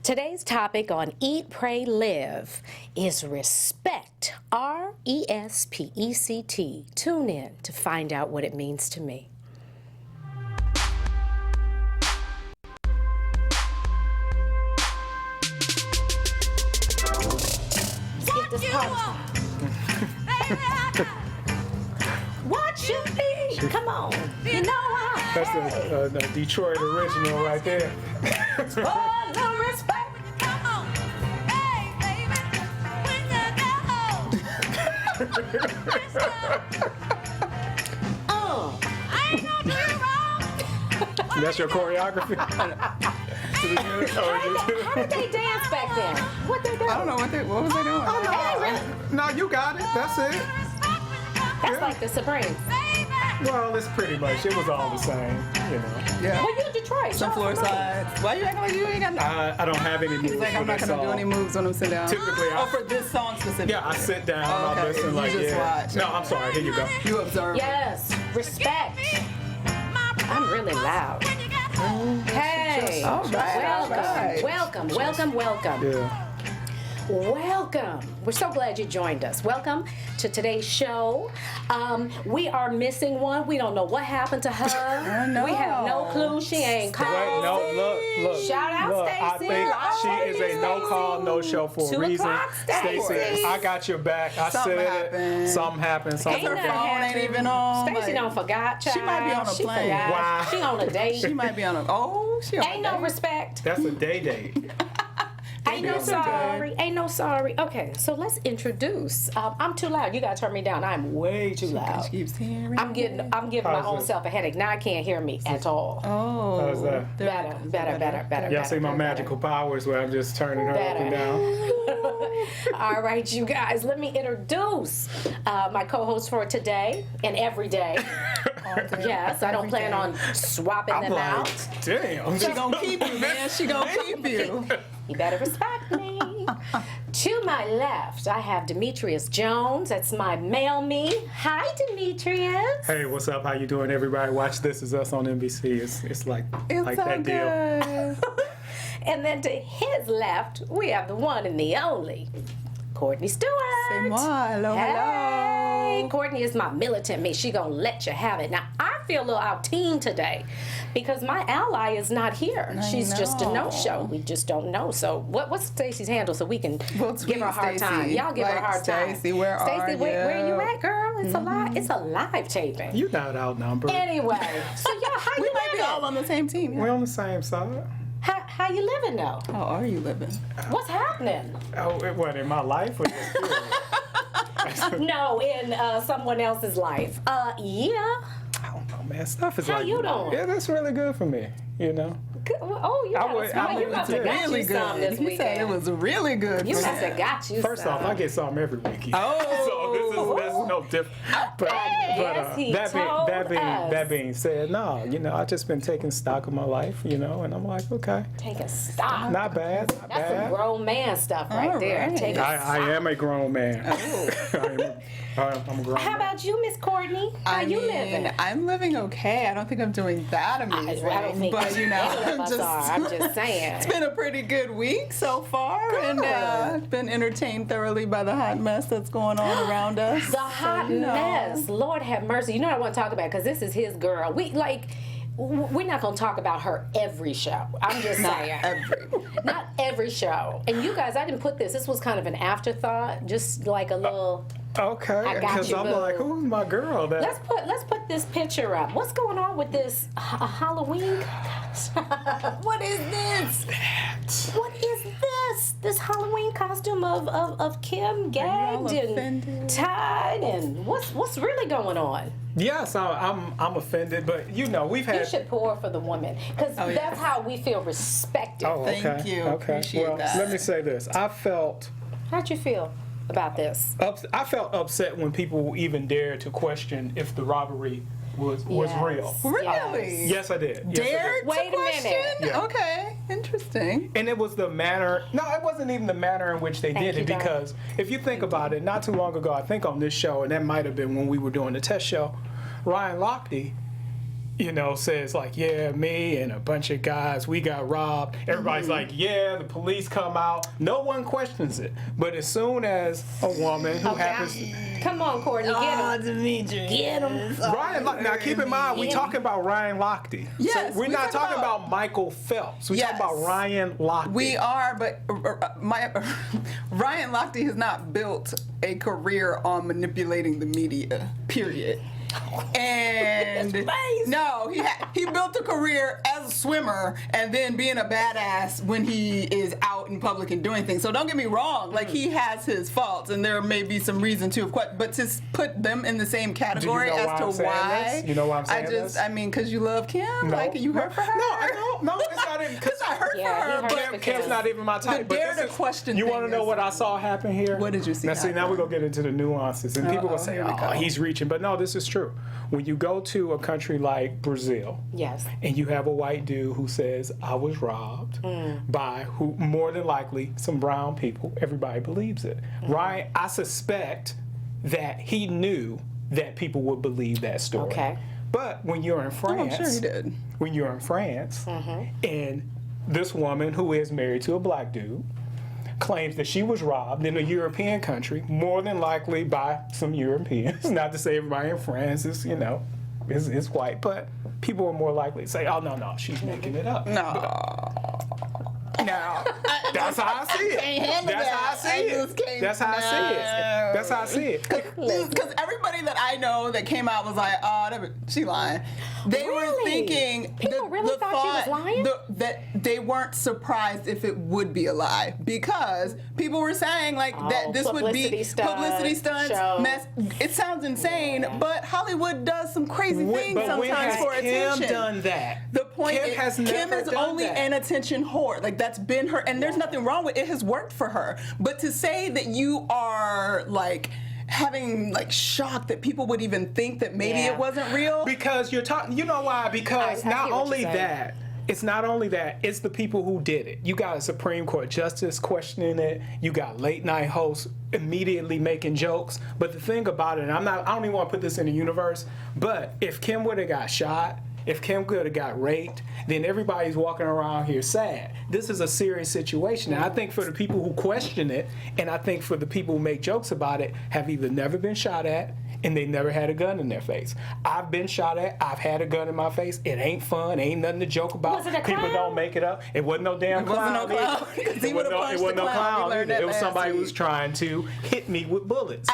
Today's topic on Eat, Pray, Live is respect. R.E.S.P.E.C.T. Tune in to find out what it means to me. Let's get this party. What you be? Come on. You know I. That's the Detroit original right there. Oh, no respect. Come on. Hey, baby. When you go. I ain't gonna do you wrong. That's your choreography? How did they dance back then? What they doing? I don't know what was they doing? No, you got it. That's it. That's like the Supremes. Well, it's pretty much. It was all the same, you know. Yeah. Well, you Detroit. Some floor sides. Why you acting like you ain't got nothing? I don't have any moves. He's like, for I'm not this gonna do song. any moves when I'm sitting down. Typically, Oh, for this song specifically. yeah, I sit down, Oh, I okay. listen You like, just yeah. watch. No, I'm sorry. Here you go. You observe. Yes, respect. I'm really loud. Hey, All right. welcome. Yeah. Welcome. We're so glad you joined us. Welcome to today's show. We are missing one. We don't know what happened to her. know. We have no clue. She ain't called. Wait, no, look. Shout out, look, Stacy. I think she is a no call, no show for 2 a reason. o'clock, Stacy. Stacy, I got your back. I Something said happened. it. Something happened. Ain't Something Her nothing phone happened. ain't happened. even on. Stacy like, don't forgot, child. She might be on a She plane. forgot. Wow. She on a date. She might be on a. Oh, she on Ain't a no date. respect. That's a day date. Ain't no sorry. Ain't no sorry. Okay, so let's introduce. I'm too loud. You gotta turn me down. I'm way too loud. She keeps hearing. I'm giving my How's own it? self a headache. Now I can't hear me at all. Oh. How's that? Better. Y'all see my magical powers where I'm just turning her up and down. All right, you guys, let me introduce my co-host for today and every day. Yes, I don't plan on swapping I'm them out. like, damn. She gonna keep you, man. She gonna keep you. You better respect me. To my left, I have Demetrius Jones. That's my male me. Hi, Demetrius. Hey, what's up? How you doing, everybody? Watch This Is Us on NBC. It's like It's so that deal. good. And then to his left, we have the one and the only, Courtney Stewart. Say more. Hello, Hey, hello. Courtney is my militant me. She gonna let you have it. Now, I feel a little out-team today because my ally is not here. She's just a know. no-show. We just don't know. So what's Stacy's handle so we can We'll give her a tweet hard time? Stacy. Y'all give her a Like, hard time. Stacy, where are where you? you at, girl? It's a live. It's a live taping. You not outnumbered. Anyway, so y'all, how We you might be living? all on the same team. We're on the same side. How you living though? How are you living? What's happening? Oh, what, in my life? Or just here? No, in someone else's life. Yeah. I don't know, man. Stuff is How like, you doing? Yeah, that's really good for me, you know. Good. Oh, you got would- to smile. I You would must have got Really you some good. this He weekend. said it was really good. You for must him. have got you First some. off, I get something every week. Oh. So that's no different. But, Yes, he told that being said, no, you know, I just been taking stock of my life, you know, and I'm like, okay, Take a stop. not bad, not That's some bad. grown man stuff right All there. right. Take a I am a grown man. I'm a grown How man. about you, Miss Courtney? How you living? I'm living okay. I don't think I'm doing that amazing. I don't think but you know, any of us are. I'm just saying. It's been a pretty good week so far, and Good. been entertained thoroughly by the hot mess that's going on around us. The hot you know. mess. Lord have mercy. You know what I want to talk about because this is his girl. We're not going to talk about her every show. I'm just saying. Not every show. And you guys, I didn't put this. This was kind of an afterthought, just like a little. Okay, I got because you, I'm boo. like, who's my girl? That Let's put this picture up. What's going on with this Halloween? What is this? What is this? This Halloween costume of Kim gagged and offended? tied and what's really going on? Yes, I'm offended, but you know, we've had. You should pour for the woman because Oh, that's yes. how we feel respected. Oh, okay. Thank you. Okay. Appreciate well, that. let me say this. How'd you feel about this? I felt upset when people even dared to question if the robbery was Yes. real. Really? Yes, I did. Yes, I Dared did. Wait to a question? minute. Yeah. Okay, interesting. And it was the manner. No, it wasn't even the manner in which they Thank did you, it. darling. Because if you think about it, not too long ago, I think on this show, and that might have been when we were doing the test show, Ryan Lochte you know, says like, yeah, me and a bunch of guys, we got robbed. Everybody's like, yeah, the police come out. No one questions it. But as soon as a woman who happens... Come on, Courtney, get him. Demetrius. Get him. Ryan, now keep in mind, we're talking about Ryan Lochte. Yes, so we're not talking about Michael Phelps. We're talking about Ryan Lochte. We are, but Ryan Lochte has not built a career on manipulating the media, period. And no, he built a career as a swimmer and then being a badass when he is out in public and doing things. So don't get me wrong, like he has his faults and there may be some reason to, but to put them in the same category as to why. You know why I'm saying this? I mean, because you love Kim, like you hurt for her. No, it's not even because I hurt for her. But Kim's not even my type. The dare to question. You want to know what I saw happen here? What did you see? Now we're gonna get into the nuances, and people will say, "Oh, he's reaching," but no, this is true. When you go to a country like Brazil, yes, and you have a white dude who says, "I was robbed by who more than likely some brown people," everybody believes it. Right? I suspect that he knew that people would believe that story. Okay. But when you're in France, I'm sure he did. When you're in France, and this woman who is married to a black dude claims that she was robbed in a European country, more than likely by some Europeans. Not to say everybody in France is, is white, but people are more likely to say, "Oh no, she's making it up." No, that's how I see it. That's how I see it. That's how I see it. That's how I see it. Because everybody that I know that came out was like, "Oh, she lying." They were thinking people really thought she was lying. That they weren't surprised if it would be a lie because people were saying like that this would be publicity stunts, mess. It sounds insane, but Hollywood does some crazy things sometimes for attention. Kim done that? The point is, Kim is only an attention whore. Like that's been her, and there's nothing wrong with it. It has worked for her. But to say that you are like having like shock that people would even think that maybe it wasn't real, because you're talking. You know why? Because not only that. It's not only that, it's the people who did it. You got a Supreme Court justice questioning it. You got late night hosts immediately making jokes. But the thing about it, and I don't even want to put this in the universe, but if Kim would have got shot, if Kim could have got raped, then everybody's walking around here sad. This is a serious situation. And I think for the people who question it, and I think for the people who make jokes about it, have either never been shot at, and they never had a gun in their face. I've been shot at. I've had a gun in my face. It ain't fun. Ain't nothing to joke about. Was it a clown? People don't make it up. It wasn't no damn clown. It wasn't no clown. It wasn't no clown. It was somebody who was trying to hit me with bullets.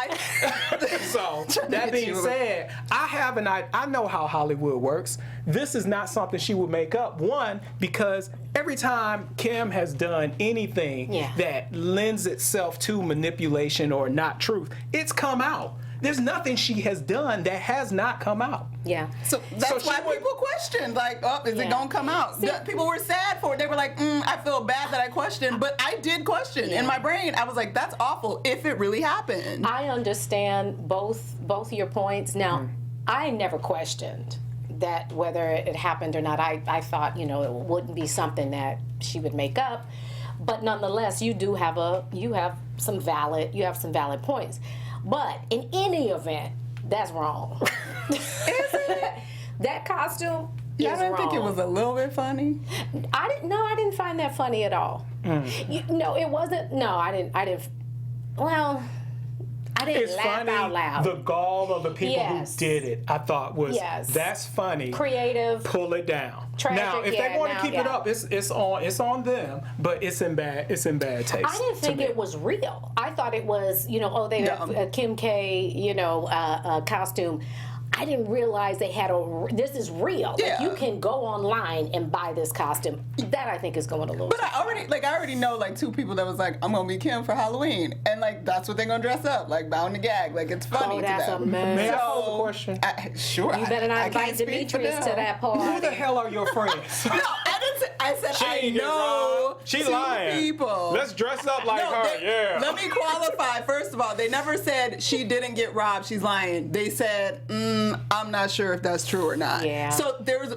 So that being said, I know how Hollywood works. This is not something she would make up. One, because every time Kim has done anything that lends itself to manipulation or not truth, it's come out. There's nothing she has done that has not come out. Yeah. So that's why people questioned, like, oh, is it going to come out? People were sad for it. They were like, I feel bad that I questioned, but I did question. In my brain, I was like, that's awful if it really happened. I understand both your points. Now, I never questioned that whether it happened or not. I thought, it wouldn't be something that she would make up. But nonetheless, you have some valid points. But in any event, that's wrong. Is it? That costume Y'all didn't think it was a little bit funny? I didn't find that funny at all. It wasn't. No, I didn't. Well, I didn't laugh funny, out loud. The gall of the people who did it, I thought was that's funny. Creative. Pull it down. Tragic, now, if they want to keep it up, it's on them. But it's in bad taste. I didn't think it was real. I thought it was they have a Kim K costume. I didn't realize they had this is real. Yeah. Like you can go online and buy this costume. That I think is going a little. But I already know like two people that was like, I'm gonna be Kim for Halloween, and like that's what they're gonna dress up, like bound to gag, like it's funny to that's them. Amazing. May I pose a question? Sure. You better not invite Demetrius to that party. Who the hell are your friends? No, I didn't say. I said I ain't know She two lying. people. Let's dress up like her. Let me qualify. First of all, they never said she didn't get robbed. She's lying. They said, I'm not sure if that's true or not. Yeah. So there was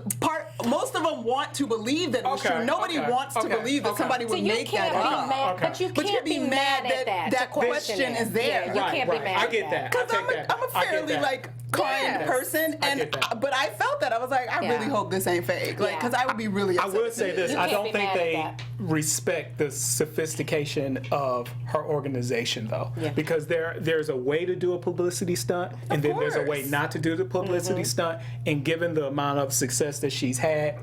most of them want to believe that it's true. Nobody wants to believe that somebody would make that up. Mad, but you can't be mad at that. That question is there. Yeah, you can't be mad I get that. Because I'm a fairly like kind person, but I felt that I was like, I really hope this ain't fake, like, because I would be really upset. I would say this: I don't think they respect the sophistication of her organization, though, because there's a way to do a publicity stunt, and then there's a way not to do the publicity stunt. And given the amount of success that she's had,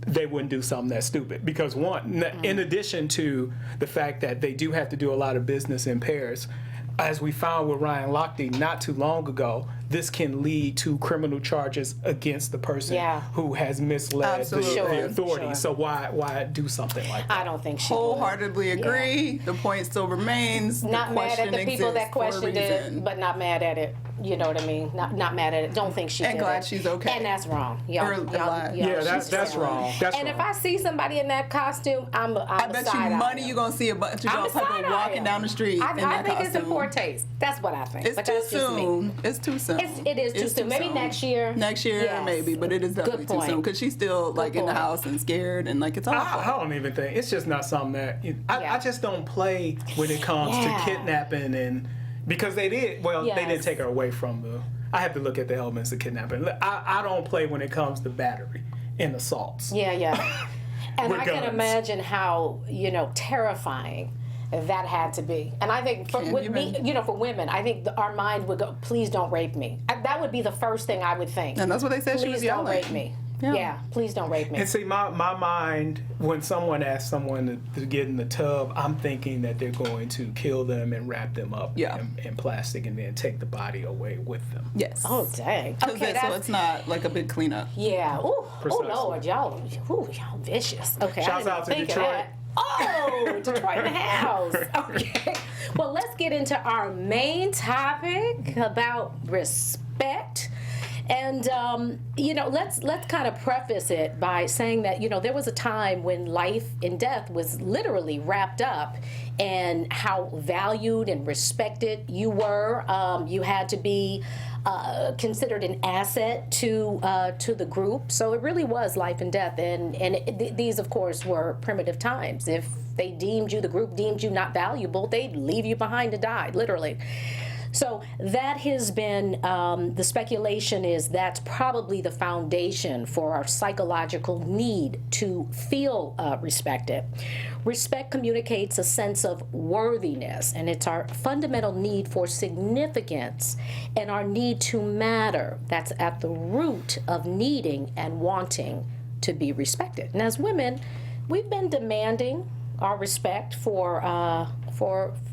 they wouldn't do something that stupid. Because one, in addition to the fact that they do have to do a lot of business in pairs, as we found with Ryan Lochte not too long ago, this can lead to criminal charges against the person who has misled the authorities. So why do something like that? I don't think she wholeheartedly would. agree. The point still remains. Not mad at the people that questioned it, but not mad at it. You know what I mean? Not mad at it. Don't think she did and glad it. she's okay. And that's wrong. Yeah, that's wrong. And if I see somebody in that costume, I bet you money you're gonna see a bunch of people walking down the street. I think it's in poor taste. That's what I think. It's too soon. It's too soon. It is too soon. Maybe next year. Next year, maybe, but it is definitely too soon because she's still like in the house and scared and like it's awful. I don't even think it's just not something that I just don't play when it comes to kidnapping and because they did they didn't take her away from the. I have to look at the elements of kidnapping. I don't play when it comes to battery and assaults. Yeah. And I can imagine how terrifying that had to be. And I think for women, I think our mind would go, please don't rape me. That would be the first thing I would think. And that's what they said she was yelling. Please don't rape me. Yeah, please don't rape me. And see, my mind, when someone asks someone to get in the tub, I'm thinking that they're going to kill them and wrap them up in plastic and then take the body away with them. Yes. Oh, dang. Okay, so it's not like a big cleanup. Yeah. Ooh, Lord, y'all vicious. Okay, Shouts out to Detroit. Oh, Detroit in the house. Okay. Well, let's get into our main topic about respect. And, let's kind of preface it by saying that, there was a time when life and death was literally wrapped up and how valued and respected you were. You had to be considered an asset to the group. So it really was life and death. And these, of course, were primitive times. If the group deemed you not valuable, they'd leave you behind to die, literally. So that has been, the speculation is that's probably the foundation for our psychological need to feel respected. Respect communicates a sense of worthiness, and it's our fundamental need for significance and our need to matter. That's at the root of needing and wanting to be respected. And as women, we've been demanding our respect for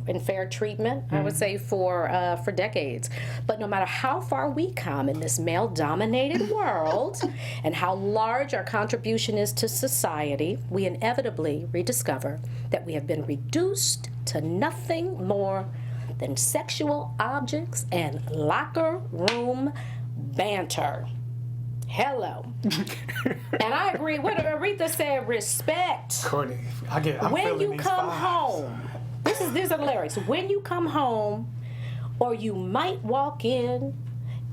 and fair treatment, I would say, for decades. But no matter how far we come in this male-dominated world and how large our contribution is to society, we inevitably rediscover that we have been reduced to nothing more than sexual objects and locker room banter. Hello. And I agree. What Aretha said, respect. Courtney, I'm when feeling you these come vibes. home, these are the lyrics. When you come home, or you might walk in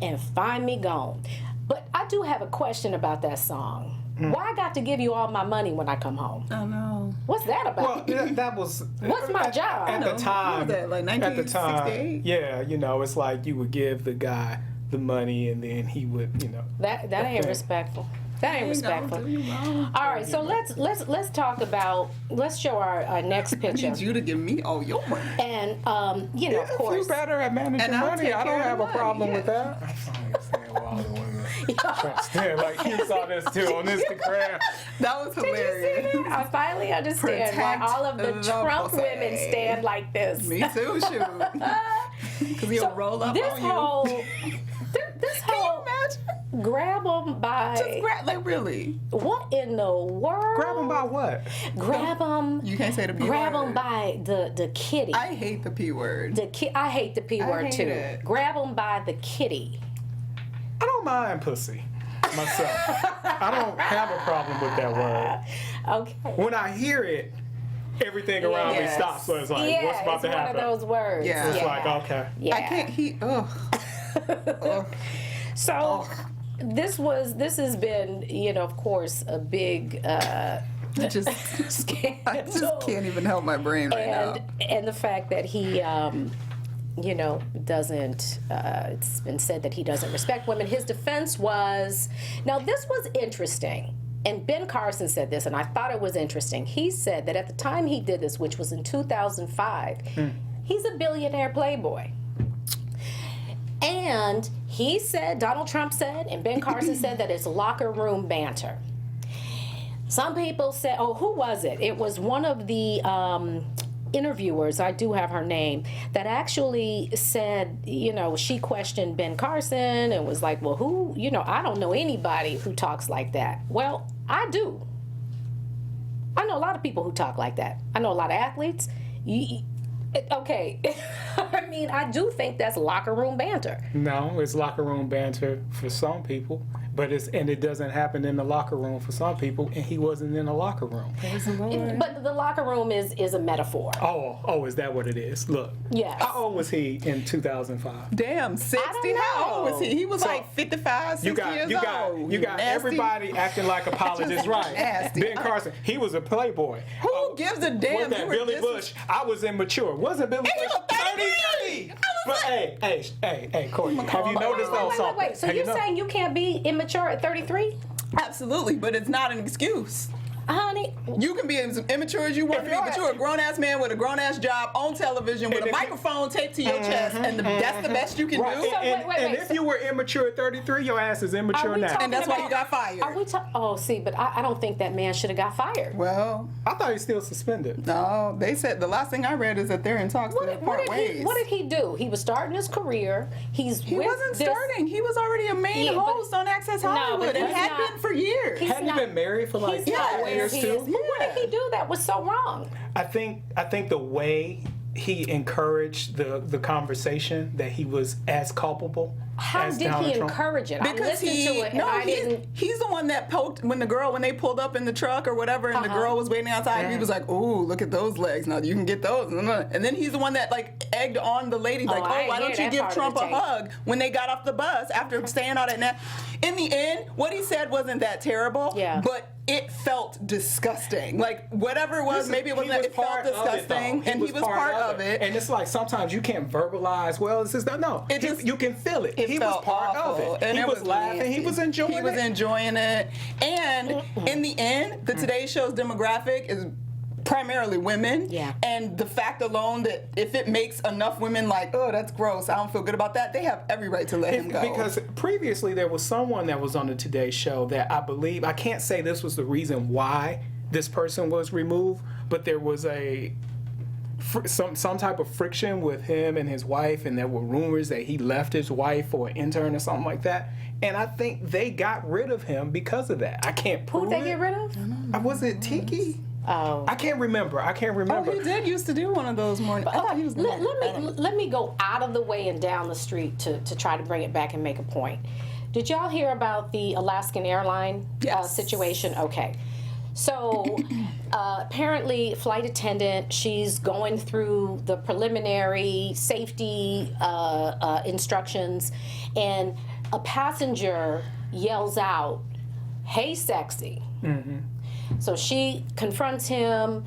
and find me gone. But I do have a question about that song. Why I got to give you all my money when I come home? Oh no. What's that about? Well, that was. What's my job? At the time. What was that, like 1968? Yeah, it's like you would give the guy the money and then he would, That ain't respectful. That ain't respectful. All right, so let's talk about. Let's show our next picture. I need you to give me all your money. And of course, if you're better at managing money, I don't have a problem with that. I'm saying, well, all the women stand like you saw this too on Instagram. That was hilarious. Did you see that? I finally understand why all of the Trump women stand like this. Me too, shoot. Because he'll roll up this on whole, you. This Can whole you imagine? grab them by. Just grab, like really. What in the world? Grab them by what? Grab them. You can't say the P grab word. them by the kitty. I hate the P word. I hate the P word too. It. Grab them by the kitty. I don't mind pussy myself. I don't have a problem with that word. Okay. When I hear it, everything around me stops. So it's like, what's about to happen? It's one of those words. Yeah. It's like, okay. Yeah. I can't. So this has been, of course, a big scandal. I just can't even help my brain right now. And the fact that he, doesn't, it's been said that he doesn't respect women. His defense was, now this was interesting. And Ben Carson said this, and I thought it was interesting. He said that at the time he did this, which was in 2005, he's a billionaire playboy. And he said, Donald Trump said, and Ben Carson said that it's locker room banter. Some people said, who was it? It was one of the interviewers, I do have her name, that actually said, she questioned Ben Carson and was like, well, who, I don't know anybody who talks like that. Well, I do. I know a lot of people who talk like that. I know a lot of athletes. Okay. I mean, I do think that's locker room banter. No, it's locker room banter for some people, but it doesn't happen in the locker room for some people, and he wasn't in the locker room. But the locker room is a metaphor. Oh, is that what it is? Look. Yes. How old was he in 2005? Damn, 60? How old was he? He was like 55, 60 years old. You got nasty. Everybody acting like apologists, right? Nasty. Ben Carson, he was a playboy. Who gives a damn? Was that Billy Bush? I was immature. Wasn't Billy he Bush was 33? But hey, Courtney, have you noticed on something? Wait. So you're saying you can't be immature at 33? Absolutely, but it's not an excuse. Honey. You can be as immature as you want to be, but you're a grown-ass man with a grown-ass job on television with a microphone taped to your chest, and that's the best you can do. And if you were immature at 33, your ass is immature now. And that's why you got fired. Are we but I don't think that man should have got fired. Well, I thought he's still suspended. No, they said the last thing I read is that they're in talks to part ways. What did he do? He was starting his career. He wasn't starting. He was already a main host on Access Hollywood and had been for years. Hadn't he been married for like 5 years too? But what did he do that was so wrong? I think the way he encouraged the conversation that he was as culpable. How did he encourage it? Because I listened to it and I didn't. He's the one that poked when they pulled up in the truck or whatever, and the girl was waiting outside. He was like, "Ooh, look at those legs! Now you can get those." And then he's the one that like egged on the lady, like, "Oh, why don't you give Trump a hug?" When they got off the bus after staying all that night. In the end, what he said wasn't that terrible. Yeah. But it felt disgusting. Like whatever it was, maybe it wasn't. It felt disgusting, and he was part of it. And it's like sometimes you can't verbalize. Well, it's just no. You can feel it. He was part of it. And he was laughing. Nasty. He was enjoying it. He was enjoying it. And in the end, the Today Show's demographic is primarily women. Yeah. And the fact alone that if it makes enough women like, oh, that's gross, I don't feel good about that, they have every right to let him go. Because previously there was someone that was on the Today Show that I believe, I can't say this was the reason why this person was removed, but there was some type of friction with him and his wife, and there were rumors that he left his wife for an intern or something like that. And I think they got rid of him because of that. I can't prove it. Who'd they get rid of? Was it Tiki? Oh. I can't remember. Oh, he did used to do one of those mornings. I thought he was let me go out of the way and down the street to try to bring it back and make a point. Did y'all hear about the Alaskan airline situation? Okay. So apparently flight attendant, she's going through the preliminary safety instructions, and a passenger yells out, "Hey, sexy." Mm-hmm. So she confronts him.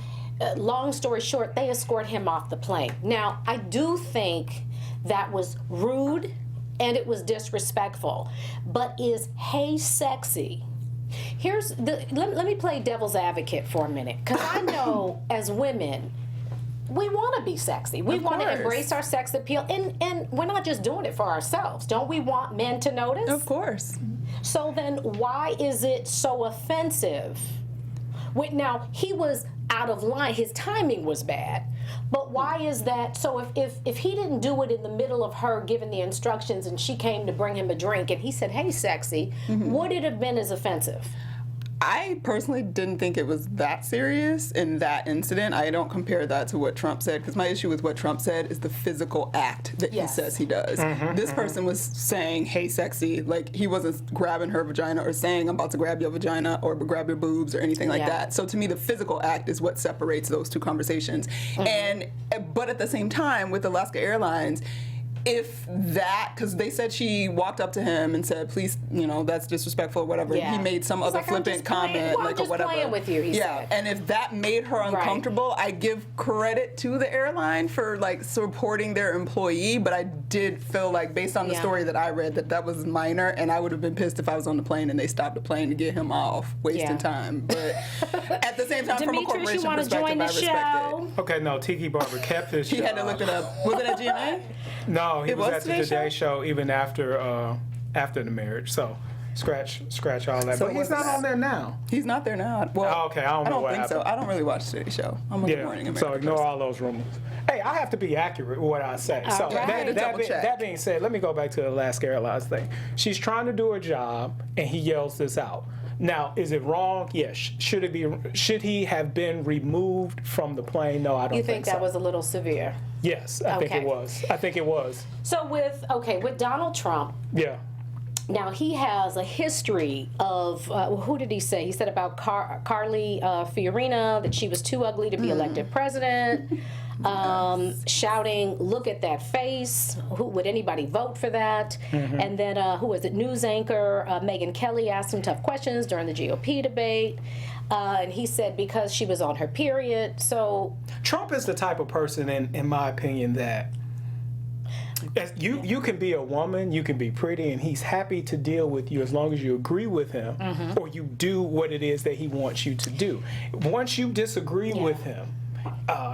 Long story short, they escort him off the plane. Now, I do think that was rude and it was disrespectful. But is "hey, sexy"? Let me play devil's advocate for a minute, because I know as women, we want to be sexy. We want to embrace our sex appeal, and we're not just doing it for ourselves. Don't we want men to notice? Of course. So then why is it so offensive? Now, he was out of line. His timing was bad. But why is that? So if he didn't do it in the middle of her giving the instructions and she came to bring him a drink and he said, "Hey, sexy," would it have been as offensive? I personally didn't think it was that serious in that incident. I don't compare that to what Trump said, because my issue with what Trump said is the physical act that he says he does. This person was saying, "Hey, sexy," like he wasn't grabbing her vagina or saying, "I'm about to grab your vagina" or grab your boobs or anything like that. So to me, the physical act is what separates those two conversations. But at the same time, with Alaska Airlines, if that, because they said she walked up to him and said, please, that's disrespectful or whatever. Yeah. He made some other Like, I'm flippant just playing- comment, well, I'm like, or just whatever. playing with you, he said. And if that made her uncomfortable, I give credit to the airline for, like, supporting their employee, but I did feel like, based on the story that I read, that was minor, and I would have been pissed if I was on the plane and they stopped the plane to get him off, wasting time. But at the same time, from a Demetrius, corporation you want to perspective, join the I respect show? it. Okay, no, Tiki Barber kept his He job. had to look it up. Was it at GMA? No, he was was at the Today's Today Show even after the marriage. So scratch all that. So But he's not on there now. He's not there now. Well, Oh, okay, I don't know what think so. happened. I don't really watch Today's Show. I'm a Good Morning America so ignore person. all those rumors. Hey, I have to be accurate with what I say. So right. that being said, let me go back to the Alaska Airlines thing. She's trying to do her job, and he yells this out. Now, is it wrong? Yes. Should he have been removed from the plane? No, I don't You think so. that was a little severe? Yes, I think it was. So with Donald Trump, Yeah. now he has a history of who did he say? He said about Carly Fiorina that she was too ugly to be elected president. Shouting, "Look at that face! Who would anybody vote for that?" And then who was it? News anchor Megyn Kelly asked him tough questions during the GOP debate. And he said because she was on her period. So Trump is the type of person, in my opinion, that you can be a woman, you can be pretty, and he's happy to deal with you as long as you agree with him or you do what it is that he wants you to do. Once you disagree with him,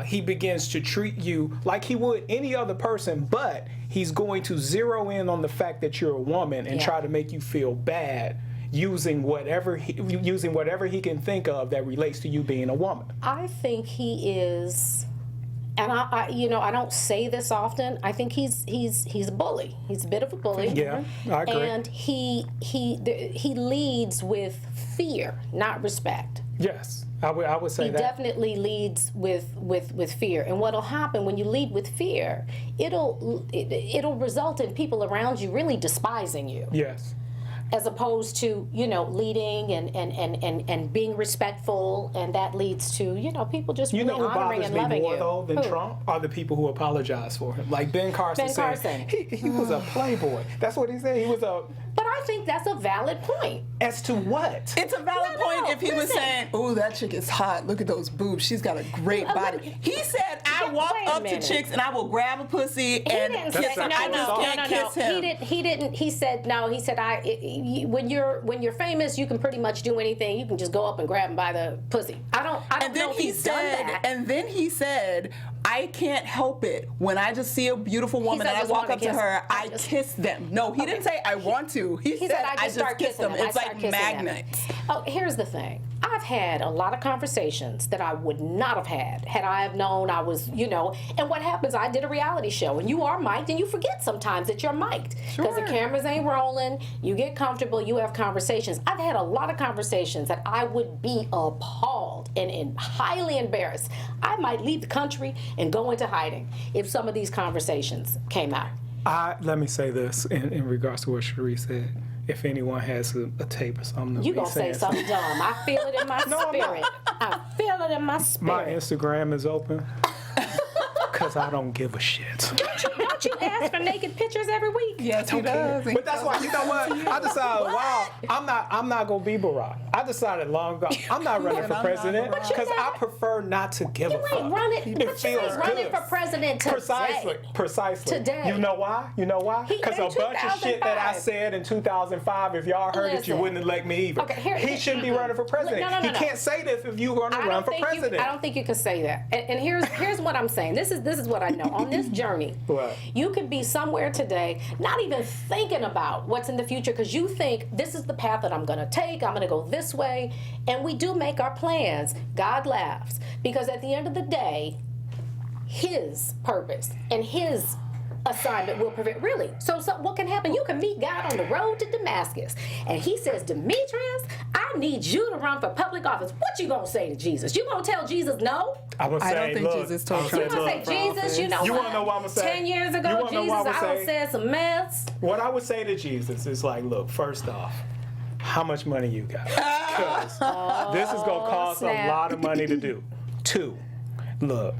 he begins to treat you like he would any other person, but he's going to zero in on the fact that you're a woman and try to make you feel bad using whatever he can think of that relates to you being a woman. I think he is, and I don't say this often. I think he's a bully. He's a bit of a bully. Yeah, I agree. And he leads with fear, not respect. Yes, I would say He that. definitely leads with fear. And what'll happen when you lead with fear, it'll result in people around you really despising you. Yes. As opposed to, leading and being respectful, and that leads to, people just really who honoring bothers and me loving more you. though than Who? Trump are the people who apologize for him. Like Ben Carson said, he was a playboy. That's what he said. He was a. But I think that's a valid point. As to what? It's a valid point if he was saying, "Ooh, that chick is hot. Look at those boobs. She's got a great body." He said, "I walk Wait a up to minute. chicks and I will grab a pussy and He didn't kiss say her. I just can't kiss him." He didn't. He said no. He said when you're famous, you can pretty much do anything. You can just go up and grab him by the pussy. I don't know if he's done that. And then he said, "I can't help it when I just see a beautiful woman said, and I "Just walk wanna up to kiss her, her." I kiss them." No, he didn't say I want to. He said I just start kiss them. kissing It's like magnets. Oh, here's the thing. I've had a lot of conversations that I would not have had I have known I was, and what happens, I did a reality show, and you are mic'd, and you forget sometimes that you're mic'd. Because the cameras ain't rolling, you get comfortable, you have conversations. I've had a lot of conversations that I would be appalled and highly embarrassed. I might leave the country and go into hiding if some of these conversations came out. Let me say this in regards to what Sheree said. If anyone has a tape or something, You gonna say something dumb. I feel it in my No, I'm spirit. I feel it in my spirit. My Instagram is open because I don't give a shit. Don't you ask for naked pictures every week? Yes, he does. But that's why, you know what? I decided, I'm not gonna be Barack. I decided long ago, I'm not running for president because I prefer not to give a fuck. You ain't running good. for president today. Precisely. Today. You know why? Because a bunch of shit that I 2005. said in 2005, if y'all heard it, you Listen. wouldn't elect me either. Okay, he shouldn't be running for president. No. He can't say this if you're gonna run for president. I don't think you can say that. And here's what I'm saying. This is what I know. On this journey, What? you could be somewhere today, not even thinking about what's in the future, because you think this is the path that I'm going to take. I'm going to go this way, and we do make our plans. God laughs, because at the end of the day, His purpose and His assignment will prevail. Really. So what can happen? You can meet God on the road to Damascus, and He says, "Demetrius, I need you to run for public office." What you gonna say to Jesus? You gonna tell Jesus no? I would say, I don't think look, Jesus told I'm Trump You saying, gonna look, say, Jesus, you know You what? wanna know what I'm gonna say? 10 years You ago, wanna know Jesus, what I'm I gonna done say? said some mess. What I would say to Jesus is like, look, first off, how much money you got? Because this is gonna cost snap. a lot of money to do. 2, look,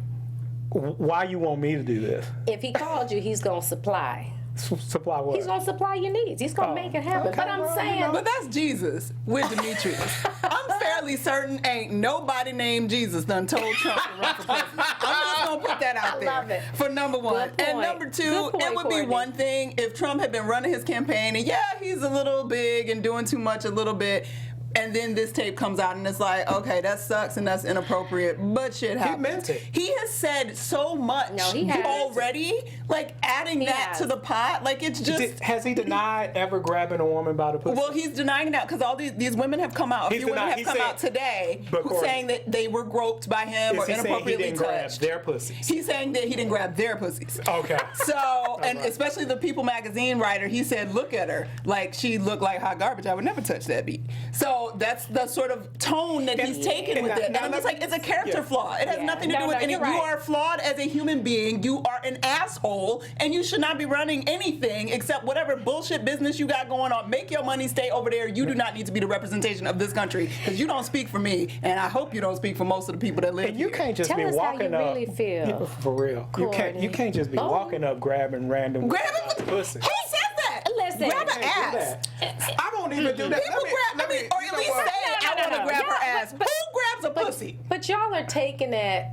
Why you want me to do this? If he called you, he's gonna supply. Supply what? He's gonna supply your needs. He's gonna make it happen. okay, But I'm well, saying, But that's Jesus with Demetrius. I'm fairly certain ain't nobody named Jesus done told Trump to run for president. I'm just gonna put that out there. love it. For number one. Good And point. number two, Good point, it would Courtney. be one thing if Trump had been running his campaign and yeah, he's a little big and doing too much a little bit. And then this tape comes out and it's like, okay, that sucks and that's inappropriate, but shit happens. He meant it. He has said so much No, he has. already, like adding He that has. to the pot, like it's just... Has he denied ever grabbing a woman by the pussy? Well, he's denying that because all these women have come out. A He's few women denying- have he come said- out today But Courtney, saying that they were groped by him is or he saying he inappropriately didn't grab touched. their pussies? He's saying that he didn't grab their pussies. Okay. So, and right. especially the People magazine writer, he said, look at her. Like, she looked like hot garbage. I would never touch that beat. So that's the sort of tone that he's taken with it. And I'm just like, it's a character flaw. It has Yeah. nothing to do with any. you're You right. are flawed as a human being. You are an asshole, and you should not be running anything except whatever bullshit business you got going on. Make your money stay over there. You do not need to be the representation of this country because you don't speak for me, and I hope you don't speak for most of the people that live And you here. can't just Tell be us how walking you up. really feel. Yeah, for real. You Courtney. can't just be Oh. walking up grabbing random Grab women by the it. pussy. Who says that? Listen. Grab You her can't do ass. that. I won't even do that. People grab, or you at know least what? say, I want to no. grab her Yeah, ass. but- Who grabs a pussy? but y'all are taking it.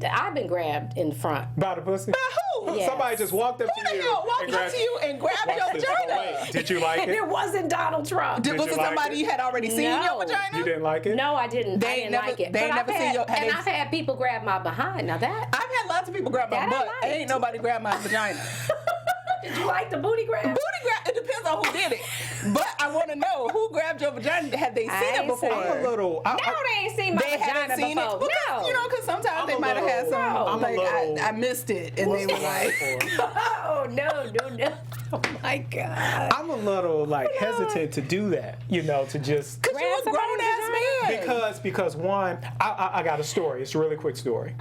I've been grabbed in front. By the pussy? By who? Yeah. Somebody just walked up Who to the you. hell walked and up grabbed- to you and grabbed your Watch this. Oh, vagina? wait. Did you like And it? it wasn't Donald Trump. Did Was you it like somebody it? you had already seen No. your vagina? You didn't like it? No, I didn't. They I ain't didn't never- like it. they ain't But never I've seen had, your- had and they- I've had people grab my behind. Now that. I've had lots of people grab my That I butt. liked. Ain't nobody grab my vagina. Did you like the booty grab? Booty grab, it depends on who did it. But I want to know who grabbed your vagina. Had they seen I it ain't before? seen I'm a little. No, they ain't seen my They vagina hadn't seen before. it. Because, No. you know, because sometimes I'm they a might have had little- some. I'm a Like, little- I missed it, and they were like, Oh no! Oh my God! I'm a little like hesitant to do that, to just "Cause you a Grab grown ass man." because one, I got a story. It's a really quick story.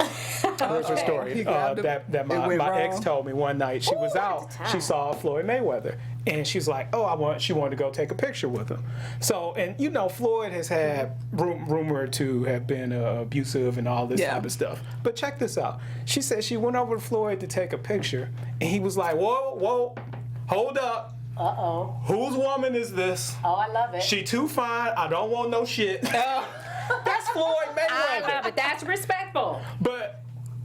Here's a story He grabbed him. that It my went ex wrong. told me one night. She was out. time. She saw Floyd Mayweather, and she's like, she wanted to go take a picture with him. So, and Floyd has had rumored to have been abusive and all this Yeah. type of stuff. But check this out. She said she went over to Floyd to take a picture, and he was like, whoa, hold up. Uh-oh. Whose woman is this? Oh, I love it. She too fine. I don't want no shit. That's Floyd I Mayweather. love it. That's respectful. But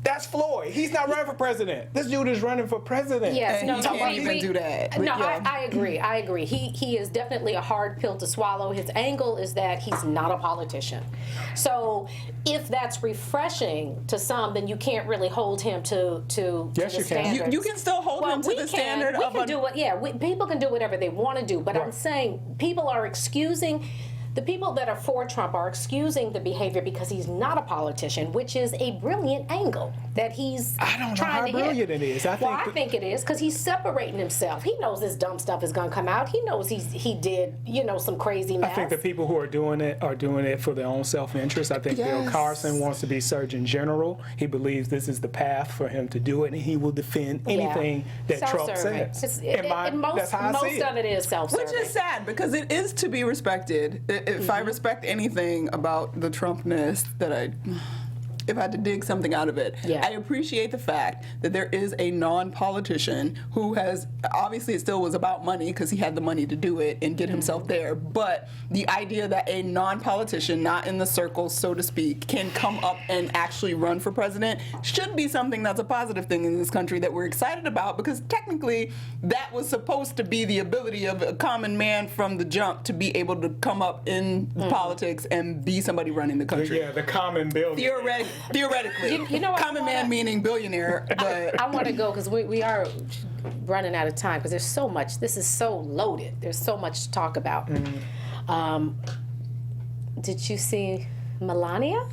that's Floyd. He's not running for president. This dude is running for president. Yes, And no, he no, can't even do that. No, Yeah. I agree. I agree. He is definitely a hard pill to swallow. His angle is that he's not a politician. So if that's refreshing to some, then you can't really hold him to Yes, the you can. standards. You can still hold him to the standard we of can a... do what, people can do whatever they want to do, but I'm Right. saying people are excusing. The people that are for Trump are excusing the behavior because he's not a politician, which is a brilliant angle that he's I don't know trying how to brilliant hit. it is. I think it is because he's separating himself. He knows this dumb stuff is going to come out. He knows he did some crazy mess. I think the people who are doing it for their own self-interest. I think Bill Yes. Carson wants to be Surgeon General. He believes this is the path for him to do it, and he will defend anything that Trump Self-serving. says. Most That's how I see it. of it is self-serving. Which is sad because it is to be respected. If I respect anything about the Trumpness if I had to dig something out of it, Yeah. I appreciate the fact that there is a non-politician who has, obviously it still was about money because he had the money to do it and get himself there, but the idea that a non-politician, not in the circle, so to speak, can come up and actually run for president should be something that's a positive thing in this country that we're excited about because technically that was supposed to be the ability of a common man from the jump to be able to come up in politics and be somebody running the country. Yeah, the common billionaire. Theoretically, You know what, common man meaning billionaire, but I want to go because we are running out of time because there's so much. This is so loaded. There's so much to talk about. Did you see Melania?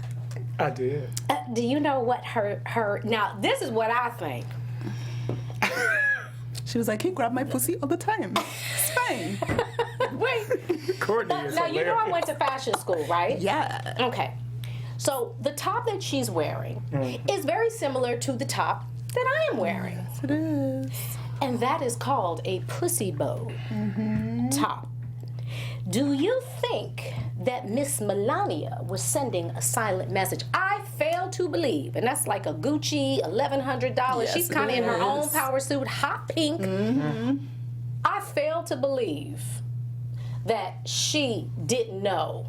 I did. Do you know what her? Now this is what I think. she was like, he grabbed my pussy all the time. It's fine. Wait. Courtney is Now you know I hilarious. went to fashion school, right? Yeah. Okay. So the top that she's wearing is very similar to the top that I am wearing. Yes, it is. And that is called a pussy bow top. Do you think that Miss Melania was sending a silent message? I fail fail to believe, and that's like a Gucci $1,100. Yes, She's kind of in her it own is. power suit, hot pink. I fail to believe that she didn't know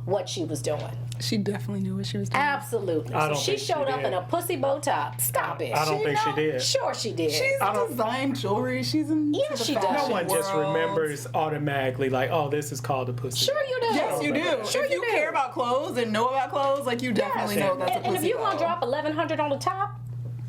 what she was doing. She definitely knew what she was doing. Absolutely. I So don't she think she showed up did. in a pussy bow top. Stop it. I don't think she did. Sure she did. She's designed jewelry. She's in Yeah, the she does. fashion No one just world. remembers automatically like, oh, this is called a pussy. Sure you do. Yes, you do. Sure if you do. care about clothes and know about clothes, like you definitely know that's a And pussy if you're bow. gonna drop $1,100 on the top,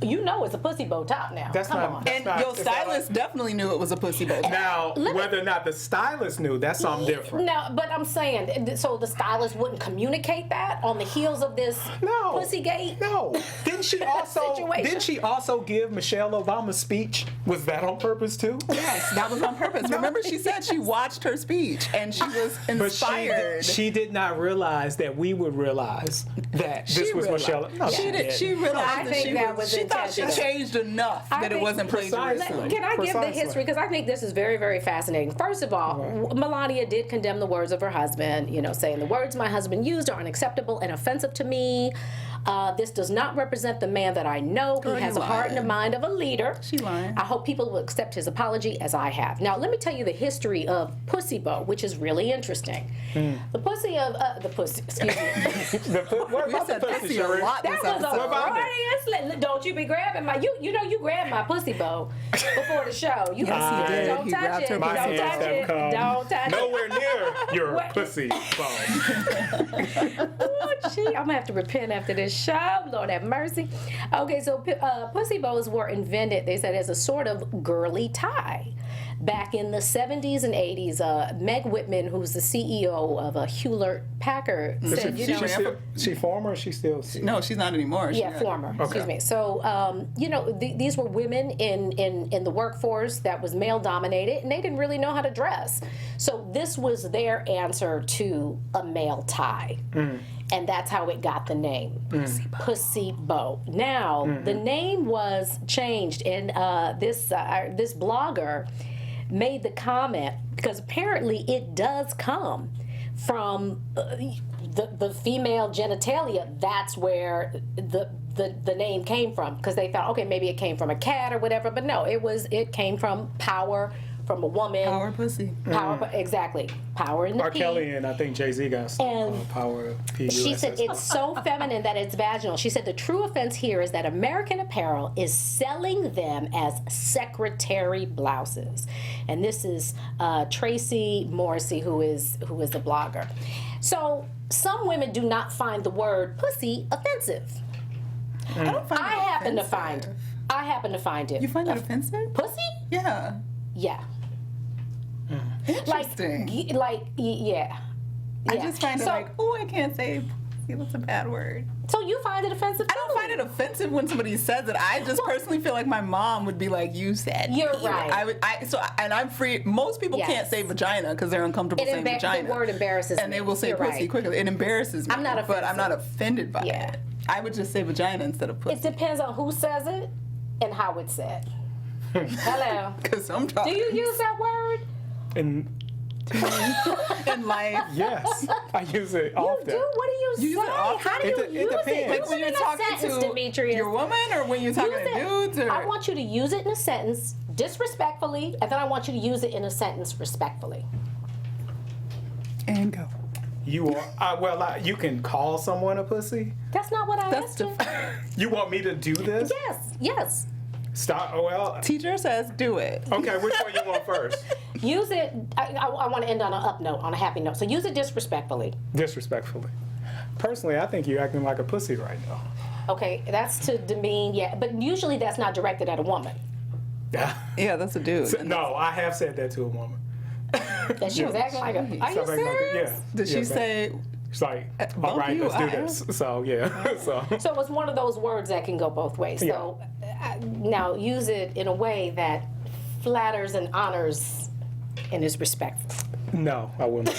you know it's a pussy bow top now. That's Come not- on. that's And not- your it's not stylist definitely knew it was a pussy bow. Now, Let me- whether or not the stylist knew, that's something different. No, but I'm saying, so the stylist wouldn't communicate that on the heels of this No. Pussygate? No. Didn't she also Situation. didn't she also give Michelle Obama's speech? Was that on purpose too? Yes, that was on purpose. Remember, she said she watched her speech and she was But inspired. she did not realize that we would realize that this was realized. Michelle. No, She did. She realized I that think she that was she thought she intentional. changed enough I that it think- wasn't plagiarism. Precisely. Can I give the Precisely. history? Because I think this is very, very fascinating. First of all, Melania did condemn the words of her husband, saying the words my husband used are unacceptable and offensive to me. This does not represent the man that I know. Girl, He has you a heart and a lying. mind of a leader. She lying. I hope people will accept his apology as I have. Now, let me tell you the history of Pussy Bow, which is really interesting. The pussy, excuse me. What We about the said pussy, pussy a Sheree? lot That this was a episode. about it? Freudian slip. Don't you be grabbing my, you grabbed my pussy bow before the show. You Yes, he did. Don't He touch grabbed it. her Don't My pussy. hands touch have it. come Don't touch it. nowhere near your What? pussy bone. Oh, gee, I'm gonna have to repent after this show. Lord have mercy. Okay, so pussy bows were invented, they said, as a sort of girly tie. Back in the 70s and 80s, Meg Whitman, who's the CEO of Hewlett Packard, said, She former or she still? No, she's not anymore. She yeah, got- former. Excuse me. So, these were women in the workforce that was male dominated, and they didn't really know how to dress. So this was their answer to a male tie, and that's how it got the name, Pussy Bow. Now the name was changed, and this blogger made the comment because apparently it does come from the female genitalia. That's where the name came from, because they thought, okay, maybe it came from a cat or whatever, but no, it came from power, from a woman. Power pussy. Power, exactly. Power in the R. P. Kelly and I think Jay-Z got some And power. P-U-S-S. She said it's so feminine that it's vaginal. She said the true offense here is that American Apparel is selling them as secretary blouses. And this is Tracy Morrissey, who is a blogger. So some women do not find the word pussy offensive. I don't find I it happen to offensive. find it. You find it offensive? Pussy? Yeah. Yeah. Interesting. Yeah. I just find it So- like, oh, I can't say pussy. That's a bad word. So you find it offensive? I don't find it offensive when somebody says it. I just personally feel like my mom would be like, "You said." You're penis." right. And I'm free. Most people Yes. can't say vagina because they're uncomfortable saying vagina. The word embarrasses and me. they will say You're pussy right. quickly. It embarrasses me. I'm not but I'm not offensive. offended by Yeah. it. I would just say vagina instead of It pussy. depends on who says it and how it's said. Hello. Because Do sometimes you use that word? And in life, yes, I use it You often. do? What do you You use say? it often? How do you It use depends. it? Like Use when it you're in a talking sentence, to Demetrius. your woman, or when you're talking Use to it. dudes, or I want you to use it in a sentence disrespectfully, and then I want you to use it in a sentence respectfully. and go. You are. You can call someone a pussy. That's not what I That's asked you. You want me to do this? Yes. Stop. Well. Teacher says do it. Okay. Which one you want first? Use it. I want to end on an up note, on a happy note. So use it disrespectfully. Disrespectfully. Personally, I think you're acting like a pussy right now. Okay, that's to demean. Yeah, but usually that's not directed at a woman. Yeah, that's a dude. And No, I have said that to a woman. That she was acting like a. Are you Stop acting like a- serious? Did she man. say? It's like, all bump right, you, let's do I this. So yeah. So. So it's one of those words that can go both ways. So now use it in a way that flatters and honors and is respectful. No, I wouldn't.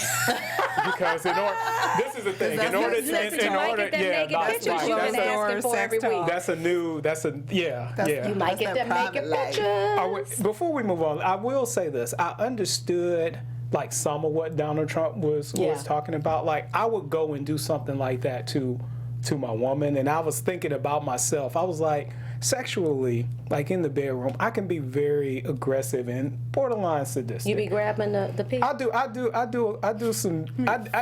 Because this is the thing. that's In order what- to, Listen, in you might order, get them yeah, naked that's pictures right. you've That's been a, asking for every week. yeah. You might get That's them that naked private life. pictures. Before we move on, I will say this. I understood like some of what Donald Trump was Yeah. talking about. Like I would go and do something like that to to my woman, and I was thinking about myself. I was like, sexually, like in the bedroom, I can be very aggressive and borderline sadistic. You be grabbing the pee? I do some.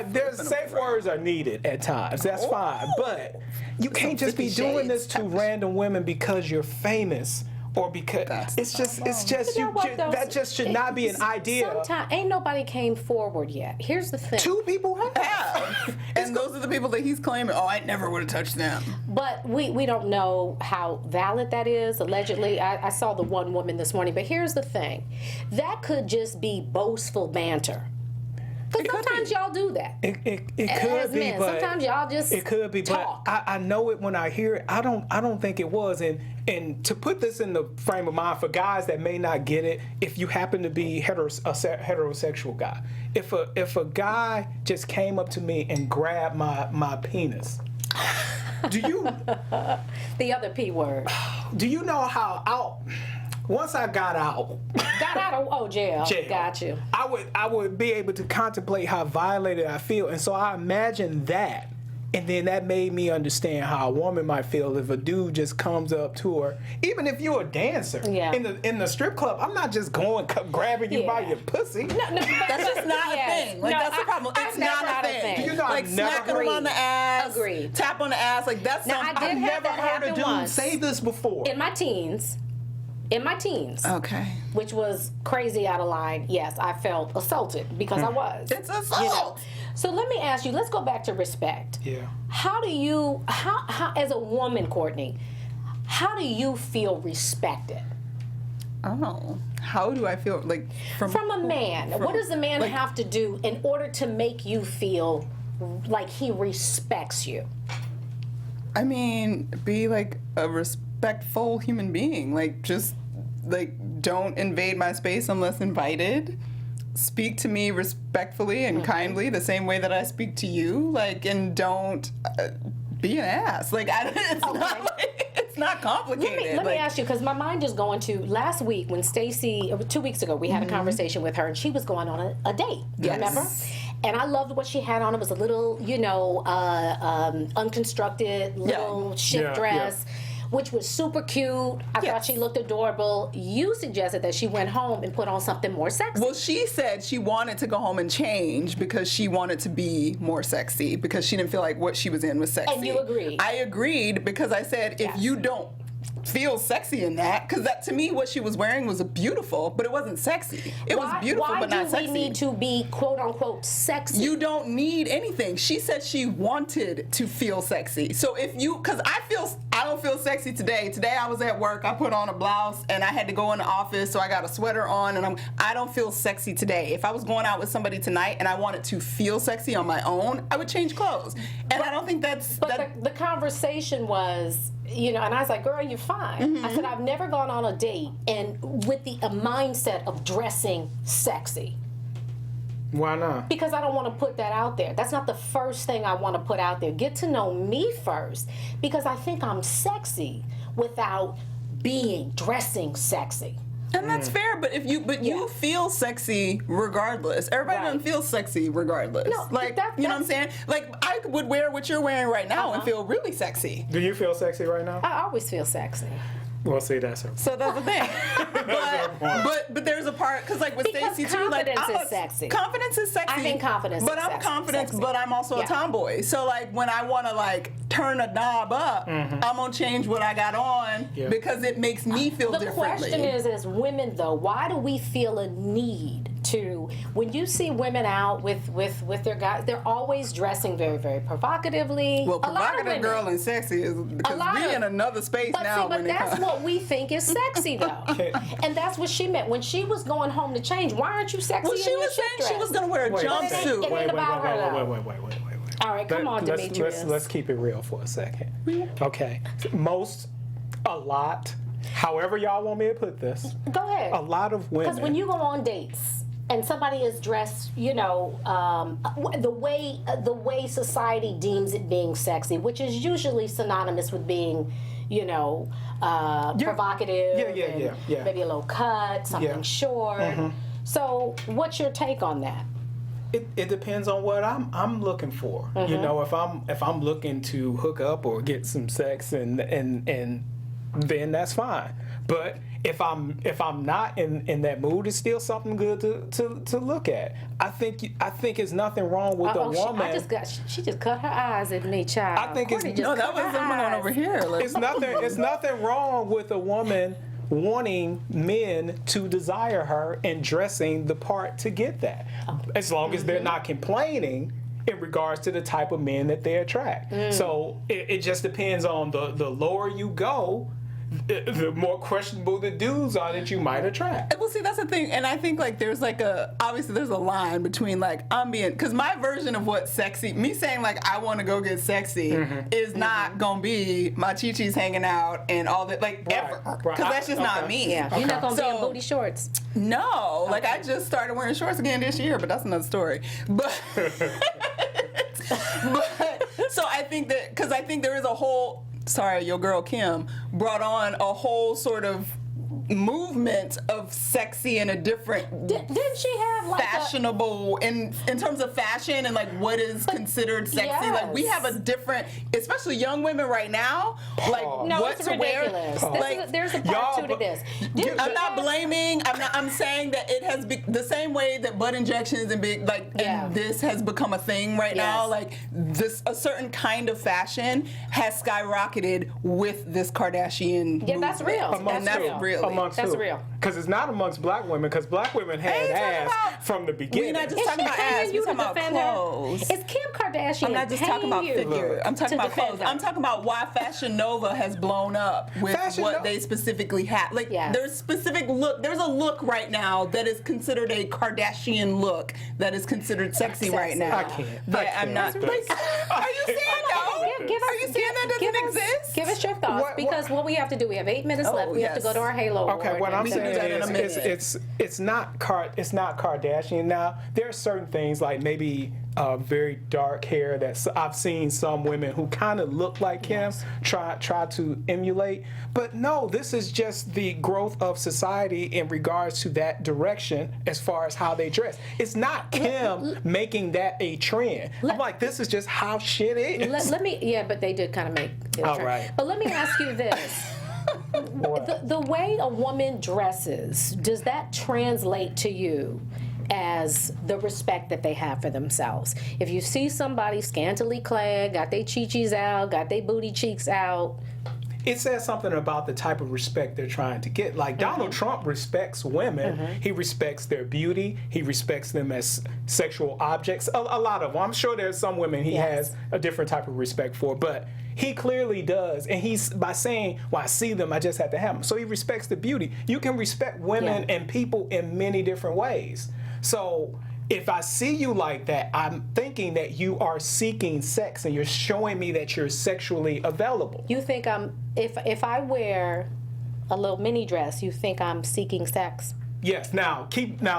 There's safe words are needed at times. That's fine, but you can't just be doing this to random women because you're famous. Or because it's just that just should not be an idea. Sometimes ain't nobody came forward yet. Here's the thing. 2 people have. And those are the people that he's claiming, oh, I never would have touched them. But we don't know how valid that is. Allegedly, I saw the one woman this morning. But here's the thing. That could just be boastful banter. Because sometimes y'all do that. It could be, men, but sometimes y'all just it could be, talk. but I know it when I hear it. I don't think it was. And to put this in the frame of mind for guys that may not get it, if you happen to be a heterosexual guy, if a guy just came up to me and grabbed my penis, do you the other P word? Do you know how out? Once I got out of jail. Got you. I would be able to contemplate how violated I feel, and so I imagined that, and then that made me understand how a woman might feel if a dude just comes up to her. Even if you're a dancer in the strip club, I'm not just grabbing you by your pussy. No, that's just not a thing. Like that's the problem. It's not a thing. You know, like smacking them on the ass, tap on the ass, like that's. Now, something I've never heard a dude say this before. In my teens. Okay. Which was crazy out of line. Yes, I felt assaulted because I was. It's assault. You know? So let me ask you, let's go back to respect. Yeah. How do you, how as a woman, Courtney, how do you feel respected? Oh, how do I feel like from a man? What does a man have to do in order to make you feel like he respects you? I mean, be like a respectful human being. Like, just like don't invade my space unless invited. Speak to me respectfully and kindly, the same way that I speak to you. Like, and don't be an ass. Like, it's not complicated. Let me ask you, because my mind is going to last week when Stacy, 2 weeks ago, we had a conversation with her, and she was going on a date. Yes. Remember? And I loved what she had on. It was a little, unconstructed little shift dress, which was super cute. I thought she looked adorable. You suggested that she went home and put on something more sexy. Well, she said she wanted to go home and change because she wanted to be more sexy, because she didn't feel like what she was in was sexy. And you agreed. I agreed because I said, if you don't feel sexy in that, because that to me what she was wearing was beautiful, but it wasn't sexy. It was beautiful, but not sexy. Why do we need to be quote unquote sexy? You don't need anything. She said she wanted to feel sexy. So if you, because I don't feel sexy today. Today I was at work. I put on a blouse and I had to go in the office, so I got a sweater on, and I don't feel sexy today. If I was going out with somebody tonight and I wanted to feel sexy on my own, I would change clothes. And I don't think that's. But the conversation was, and I was like, girl, you're fine. I said, I've never gone on a date and with the mindset of dressing sexy. Why not? Because I don't want to put that out there. That's not the first thing I want to put out there. Get to know me first, because I think I'm sexy without dressing sexy. And that's fair, but you feel sexy regardless. Everybody doesn't feel sexy regardless. No, like, you know what I'm saying? Like, I would wear what you're wearing right now and feel really sexy. Do you feel sexy right now? I always feel sexy. Well, see, that's her. So that's the thing. but there's a part, because like with Stacy too, like confidence is sexy. Confidence is sexy. I think confidence is But I'm confident, but I'm also a tomboy. So like when I want to like turn a knob up, I'm gonna change what I got on because it makes me feel differently. The question is, as women though, why do we feel a need to, when you see women out with their guys, they're always dressing very, very provocatively. Well, provocative girl and sexy is because we in another space now. But that's what we think is sexy though. And that's what she meant when she was going home to change. Why aren't you sexy? Well, she was saying she was going to wear a jumpsuit. Wait. All right, come on, Demetrius. Let's keep it real for a second. Okay. A lot, however y'all want me to put this. Go ahead. A lot of women. Because when you go on dates and somebody is dressed, the way society deems it being sexy, which is usually synonymous with being, provocative. Yeah. Maybe a little cut, something short. So, what's your take on that? It depends on what I'm looking for. You know, if I'm looking to hook up or get some sex, and then that's fine. But if I'm not in that mood, it's still something good to look at. I think it's nothing wrong with a woman. She just cut her eyes at me, child. I think Courtney it's No, that was someone on over here. Like, it's nothing wrong with a woman wanting men to desire her and dressing the part to get that, as long as they're not complaining in regards to the type of men that they attract. So it just depends on the lower you go, the more questionable the dudes are that you might attract. well, see, that's the thing, and I think like there's like obviously there's a line between like I'm being, because my version of what sexy, me saying like I want to go get sexy is not gonna be my chi-chi's hanging out and all that, like ever, because that's just not me. Yeah, you're not gonna be in booty shorts. No, like I just started wearing shorts again this year, but that's another story. But so I think that, because I think there is a whole, sorry, your girl Kim brought on a whole sort of movement of sexy in a different Didn't she have like fashionable in terms of fashion and like what is considered sexy? yes. Like we have a different, especially young women right now, like no, what it's to ridiculous. wear. Like There's a part two to this. I'm not blaming. I'm saying that it has the same way that butt injections and big and this has become a thing right now. Like a certain kind of fashion has skyrocketed with this Kardashian. Yeah, that's real. And that's real. That's real. Because it's not amongst black women, because black women had ass from the beginning. We're not just talking about ass, we're talking about clothes. Is Kim Kardashian I'm not just talking about figure. I'm talking about clothes. her? I'm talking about why Fashion Nova has blown up with what they specifically have. Like there's specific look. There's a look right now that is considered a Kardashian look that is considered sexy right now. I can't. I'm not. Like, are you saying no? Are you saying that doesn't exist? Give us your thoughts, because what we have to do, we have 8 minutes left. We have to go to our Halo Okay, award. what I'm We can do that in a saying minute. is it's not Kardashian. Now there are certain things like maybe very dark hair that I've seen some women who kind of look like Kim try to emulate, but no, this is just the growth of society in regards to that direction as far as how they dress. It's not Kim making that a trend. I'm like, this is just how shit is. Let me, but they did kind of make it a All trend. right. But let me ask you this. The way a woman dresses, does that translate to you as the respect that they have for themselves? If you see somebody scantily clad, got their chi-chis out, got their booty cheeks out, it says something about the type of respect they're trying to get. Like Donald Trump respects women. He respects their beauty. He respects them as sexual objects. A lot of them. I'm sure there's some women he has a different type of respect for, but he clearly does. And he's, by saying, well, I see them, I just have to have them. So he respects the beauty. You can respect women and people in many different ways. So if I see you like that, I'm thinking that you are seeking sex and you're showing me that you're sexually available. you think if I wear a little mini dress, you think I'm seeking sex? Yes. Now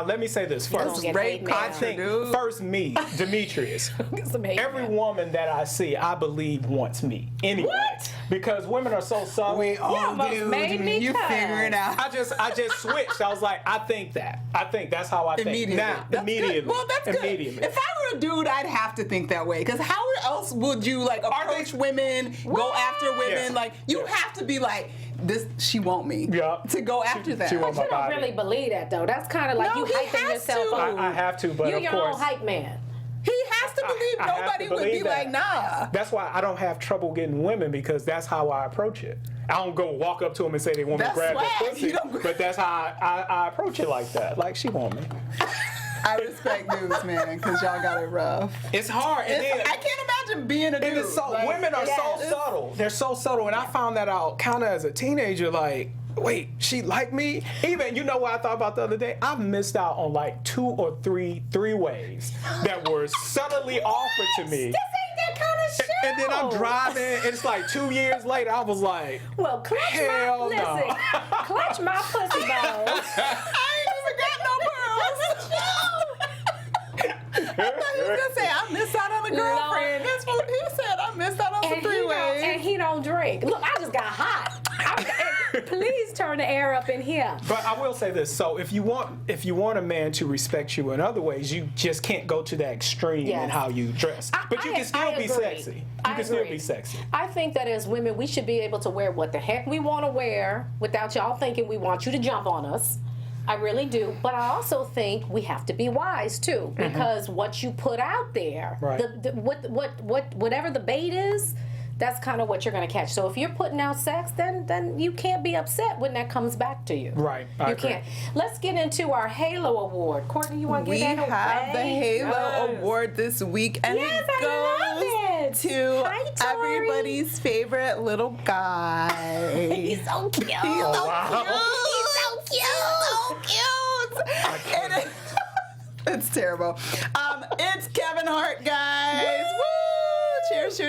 let me say this first. Get hate mail. I think first me, Demetrius. Some hate Every mail. woman that I see, I believe wants me anyway. What? Because women are so subtle. We all almost do. made me You cuss. figure it out. I just switched. I was like, I think that's how I think. Immediately. Now, That's immediately. Good. Well, that's immediately. good. If I were a dude, I'd have to think that way. Because how else would you like approach women, go after women? Yes. Like you have to be like, this. She want me. Yeah. To go after that. she want But you my don't body. really believe that, though. That's kind of like No, you he hyping has yourself to. up. I have to, but You're of your course. own hype man. He has to believe I have to nobody would be believe that. like, nah. That's why I don't have trouble getting women, because that's how I approach it. I don't go walk up to them and say they want me to That's grab their swag. pussy, You don't- but that's how I approach it like that. Like, she want me. I respect dudes, man, because y'all got it rough. It's hard. And then, I can't imagine being a dude. and it's so, Like, women are so it's- subtle. They're so subtle, and I found that out kind of as a teenager. Like, wait, she like me? Even, you know what I thought about the other day? I've missed out on like 2 or 3 ways that were subtly offered to me. This ain't that kind of shit. And then I'm driving, and it's like 2 years later, I was like, Well, clutch Hell my no. listen, clutch my pussy balls. I ain't even got no pearls. I thought he was gonna say I missed out on a girlfriend. That's what he said. I missed out on some And three ways. he don't drink. Look, I just got hot. Please turn throwing the air up in here. But I will say this: so if you want a man to respect you in other ways, you just can't go to that extreme in how you dress. But you can still be sexy. You can still be sexy. I think that as women, we should be able to wear what the heck we want to wear without y'all thinking we want you to jump on us. I really do. But I also think we have to be wise too, because what you put out there, Right. whatever the bait is, that's kind of what you're going to catch. So if you're putting out sex, then you can't be upset when that comes back to you. Right. I agree. Can't. Let's get into our Halo Award. Courtney, you want to get that We have the Halo Award this week, and Yes, it goes I love it. to Hi, Tori. everybody's favorite little guy. He's so cute. He's so cute. And it's terrible. It's Kevin Hart, guys. Woo! Cheers.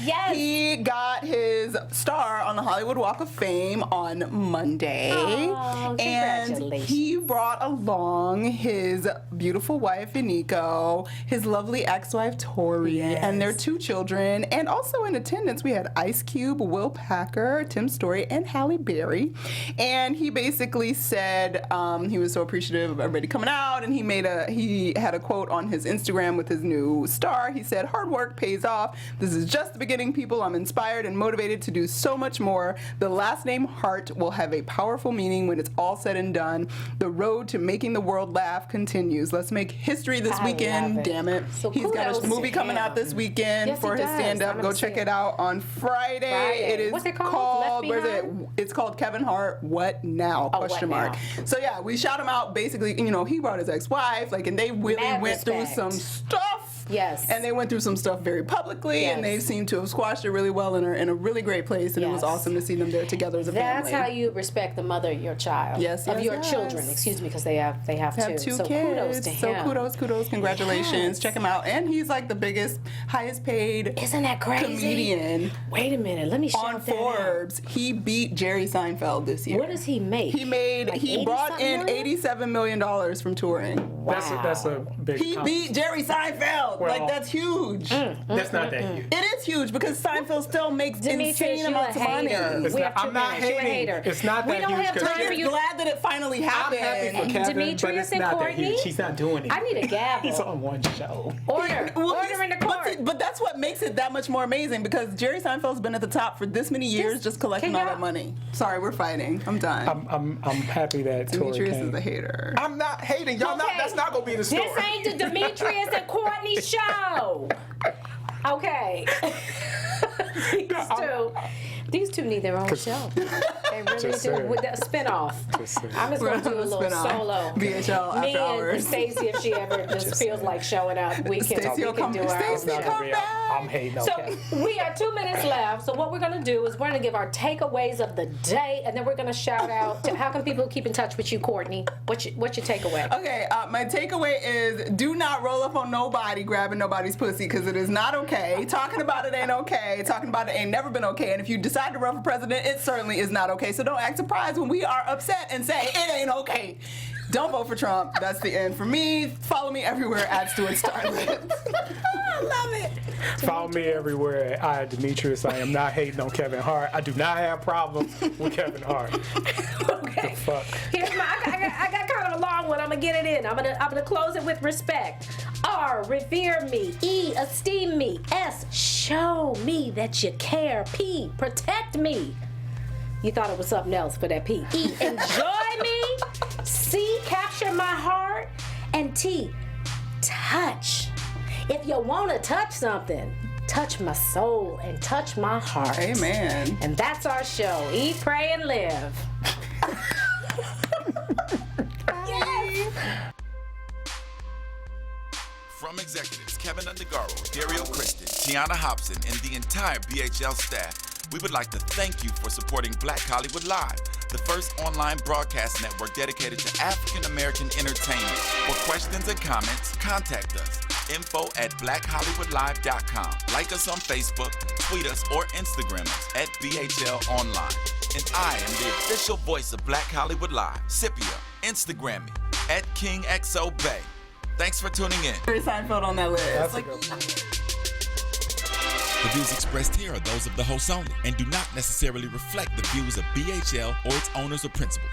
Yes. He got his star on the Hollywood Walk of Fame on Monday. Oh, and congratulations. he brought along his beautiful wife, Iniko, his lovely ex-wife, Tori, and their 2 children. And also in attendance, we had Ice Cube, Will Packer, Tim Story, and Halle Berry. And he basically said he was so appreciative of everybody coming out, and he had a quote on his Instagram with his new star. He said, "Hard work pays off. This is just the beginning, people. I'm inspired and motivated to do so much more. The last name Hart will have a powerful meaning when it's all said and done. The road to making the world laugh continues. Let's make history this I weekend, love it. damn it." So He's got kudos a movie to coming him. out this weekend Yes, for he his does. stand-up. I'm Go gonna check see it it. out on Friday. It is What's it called? Left What is it? Behind? It's called Kevin Hart, What Now? Oh, Question What mark. Now? So yeah, we shout him out. Basically, he brought his ex-wife, and they really Mad went through respect. some stuff. Yes. And they went through some stuff very publicly, and they Yes. seem to have squashed it really well and are in a really great place, and it was Yes. awesome to see them there together as a That's family. how you respect the mother of your child. Yes, Of yes, your yes. children, excuse me, because they have Have 2 so kids. kudos to him. So kudos, congratulations. Yes. Check him out. And he's like the biggest, highest paid Isn't that crazy? comedian Wait a minute, let me shout on that out. Forbes. He beat Jerry Seinfeld this year. What does he make? He brought in $87 million from touring. Wow. That's a big. He beat Jerry Seinfeld. Well, that's huge. That's not that huge. It is huge because Seinfeld still makes Demetrius, insane you a amounts of money. hater. It's We not- have 2 I'm not minutes. You a hating. hater. It's not We that don't huge have 'cause time for Jerry- you. Glad that it finally I'm happened. happy for Kevin, but Demetrius it's and not that Courtney? huge. He's not doing it. I need a gavel. He's on one show. Order in the court. But that's what makes it that much more amazing because Jerry Seinfeld's been at the top for this many years, just collecting can all y'all- that money. Sorry, we're fighting. I'm done. I'm happy that Tori Demetrius came. is a hater. I'm not hating. Y'all not. That's not gonna be the story. This ain't the Demetrius and Courtney show. Okay. These two need their own show. They really Just do. saying. With that spinoff. Just saying. I'm just going to do a little Spin-off. solo. BHL Me After Hours. and Stacey, if she ever just feels like showing up, we can Stacey will come- do our own Stacey, show. come back. I'm hating. So Okay. we have 2 minutes left. So what we're going to do is we're going to give our takeaways of the day, and then we're going to shout out to how can people keep in touch with you, Courtney? What's your takeaway? Okay, my takeaway is do not roll up on nobody grabbing nobody's pussy because it is not okay. Talking about it ain't okay. Talking about it ain't never been okay. And if you decide to run for president, it certainly is not okay. So don't act surprised when we are upset and say it ain't okay. Don't vote for Trump. That's the end for me. Follow me everywhere at Stuart Starlet. I love it. Follow me everywhere. I am Demetrius. I am not hating on Kevin Hart. I do not have problems with Kevin Hart. Okay. The fuck. Here's my. I got kind of a long one. I'm gonna get it in. I'm gonna close it with respect. R, revere me. E, esteem me. S, show me that you care. P, protect me. You thought it was something else for that P. E, enjoy me. C, capture my heart. And T, touch. If you wanna touch something, touch my soul and touch my heart. Amen. And that's our show. Eat, pray, and live. Yes. From executives Keven Undergaro, Dario Kristen, Tiana Hobson, and the entire BHL staff, we would like to thank you for supporting Black Hollywood Live, the first online broadcast network dedicated to African American entertainment. For questions and comments, contact us. info@blackhollywoodlive.com. Like us on Facebook, tweet us, or Instagram us at BHL Online. And I am the official voice of Black Hollywood Live, Scipio. Instagram me at KingXOBay. Thanks for tuning in. Jerry Seinfeld on that list. That's a good one. The views expressed here are those of the hosts only and do not necessarily reflect the views of BHL or its owners or principals.